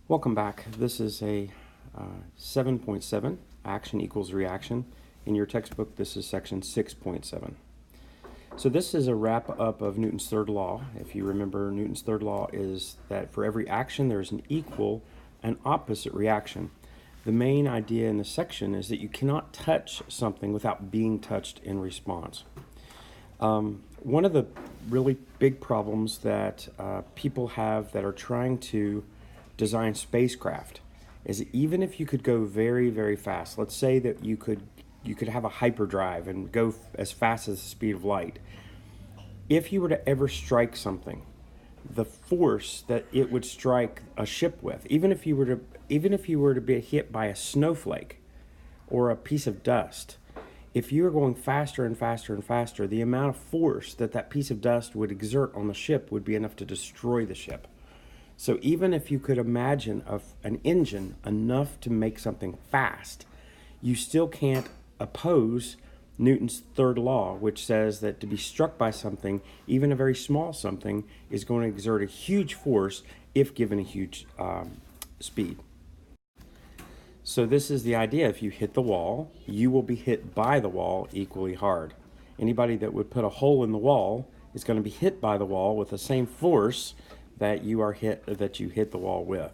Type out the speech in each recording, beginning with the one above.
Welcome back. This is a 7.7, action equals reaction. In your textbook, this is section 6.7. So this is a wrap up of Newton's third law. If you remember, Newton's third law is that for every action there is an equal and opposite reaction. The main idea in this section is that you cannot touch something without being touched in response. One of the really big problems that people have that are trying to design spacecraft is that even if you could go very, very fast, let's say that you could have a hyperdrive and go as fast as the speed of light. If you were to ever strike something, the force that it would strike a ship with, even if you were to be hit by a snowflake or a piece of dust, if you were going faster and faster and faster, the amount of force that that piece of dust would exert on the ship would be enough to destroy the ship. So even if you could imagine an engine enough to make something fast, you still can't oppose Newton's third law, which says that to be struck by something, even a very small something, is going to exert a huge force if given a huge speed. So this is the idea. If you hit the wall, you will be hit by the wall equally hard. Anybody that would put a hole in the wall is going to be hit by the wall with the same force that you hit the wall with.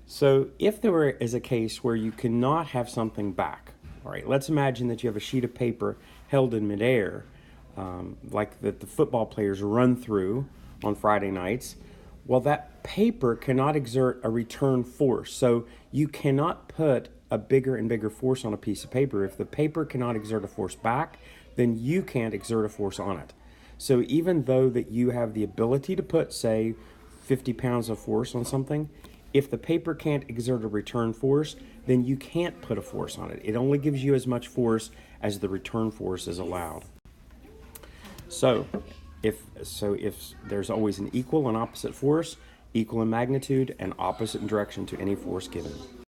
So if there is a case where you cannot have something back, all right, let's imagine that you have a sheet of paper held in midair, like that the football players run through on Friday nights. Well, that paper cannot exert a return force. So you cannot put a bigger and bigger force on a piece of paper. If the paper cannot exert a force back, then you can't exert a force on it. So even though that you have the ability to put, say, 50 pounds of force on something, if the paper can't exert a return force, then you can't put a force on it. It only gives you as much force as the return force is allowed. So if there's always an equal and opposite force, equal in magnitude and opposite in direction to any force given.